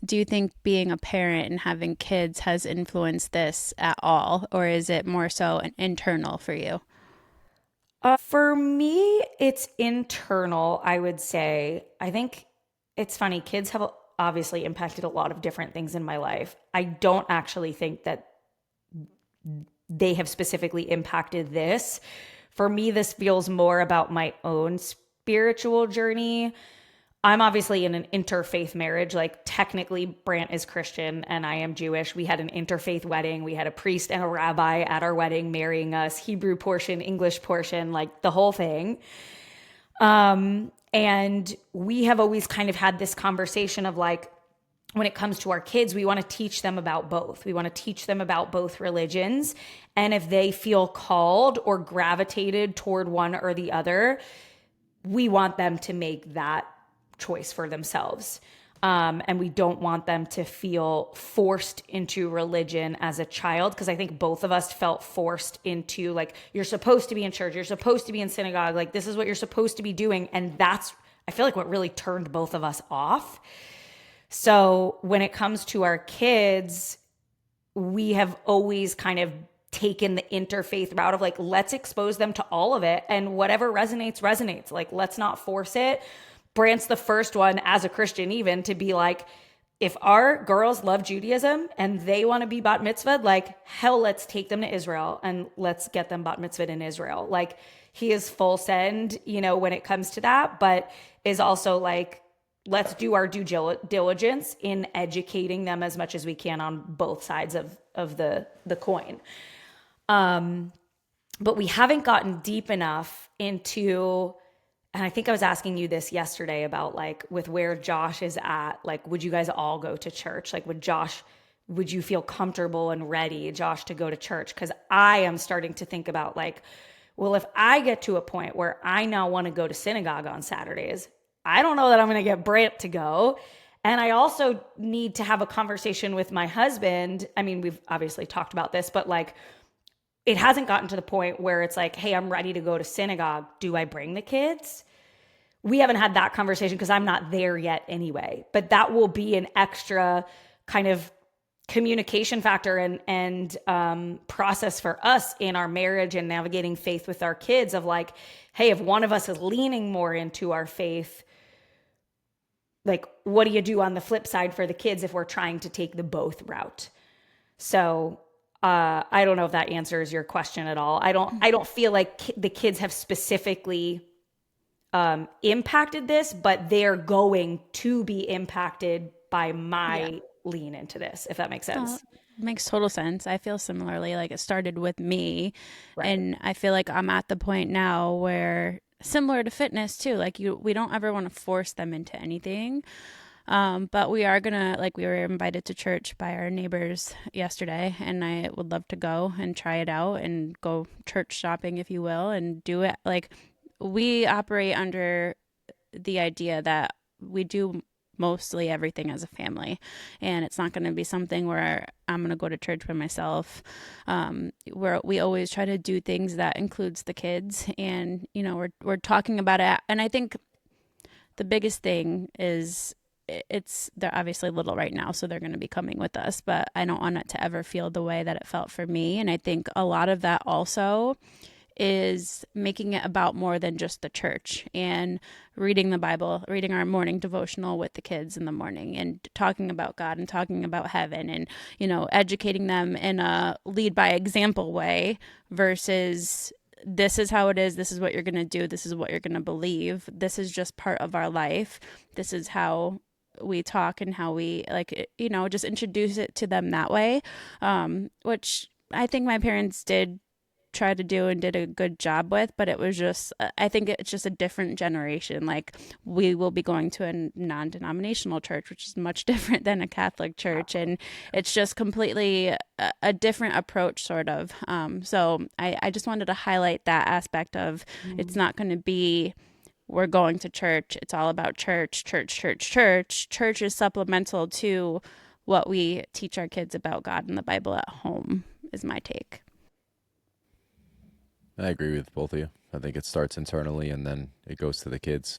do you think being a parent and having kids has influenced this at all, or is it more so an internal for you? For me, it's internal, I would say. I think it's funny. Kids have obviously impacted a lot of different things in my life. I don't actually think that they have specifically impacted this. For me, this feels more about my own spiritual journey. I'm obviously in an interfaith marriage. Like, technically, Brant is Christian and I am Jewish. We had an interfaith wedding. We had a priest and a rabbi at our wedding marrying us, Hebrew portion, English portion, like the whole thing. And we have always kind of had this conversation of like, when it comes to our kids, we want to teach them about both. We want to teach them about both religions. And if they feel called or gravitated toward one or the other, we want them to make that choice for themselves. And we don't want them to feel forced into religion as a child, because I think both of us felt forced into, like, you're supposed to be in church, you're supposed to be in synagogue, like this is what you're supposed to be doing. And that's, I feel like, what really turned both of us off. So when it comes to our kids, we have always kind of taken the interfaith route of like, let's expose them to all of it, and whatever resonates, resonates. Like, let's not force it. Brant's the first one as a Christian even to be like, if our girls love Judaism and they want to be bat mitzvahed, like, hell, let's take them to Israel and let's get them bat mitzvahed in Israel. Like, he is full send, when it comes to that, but is also like, let's do our due diligence in educating them as much as we can on both sides of the coin. But we haven't gotten deep enough into, and I think I was asking you this yesterday about, like, with where Josh is at, like, would you guys all go to church? Like, would you feel comfortable and ready, Josh, to go to church? Because I am starting to think about, like, well, if I get to a point where I now want to go to synagogue on Saturdays, I don't know that I'm going to get Brant to go. And I also need to have a conversation with my husband. I mean, we've obviously talked about this, but like, it hasn't gotten to the point where it's like, hey, I'm ready to go to synagogue. Do I bring the kids? We haven't had that conversation because I'm not there yet anyway. But that will be an extra kind of communication factor and process for us in our marriage and navigating faith with our kids of like, hey, if one of us is leaning more into our faith, like, what do you do on the flip side for the kids if we're trying to take the both route? So I don't know if that answers your question at all. I don't feel like the kids have specifically impacted this, but they're going to be impacted by Yeah. my lean into this, if that makes No, sense. makes total sense. I feel similarly. Like, it started with me, Right. and I feel like I'm at the point now where, similar to fitness too, like, we don't ever want to force them into anything. But we are gonna, like, we were invited to church by our neighbors yesterday, and I would love to go and try it out and go church shopping, if you will, and do it. Like, we operate under the idea that we do mostly everything as a family, and it's not going to be something where I'm going to go to church by myself. Where we always try to do things that includes the kids, and we're talking about it. And I think the biggest thing is, they're obviously little right now, so they're going to be coming with us, but I don't want it to ever feel the way that it felt for me. And I think a lot of that also is making it about more than just the church, and reading the Bible, reading our morning devotional with the kids in the morning, and talking about God and talking about heaven, and educating them in a lead by example way versus, this is how it is, this is what you're going to do, this is what you're going to believe, this is just part of our life, this is how we talk and how we, like, just introduce it to them that way, which I think my parents did try to do and did a good job with, but it was just, I think it's just a different generation. Like, we will be going to a non-denominational church, which is much different than a Catholic church, and it's just completely a different approach, sort of. So I just wanted to highlight that aspect of, it's Mm. not going to be, we're going to church, it's all about church, church, church, church. Church is supplemental to what we teach our kids about God and the Bible at home, is my take. I agree with both of you. I think it starts internally and then it goes to the kids.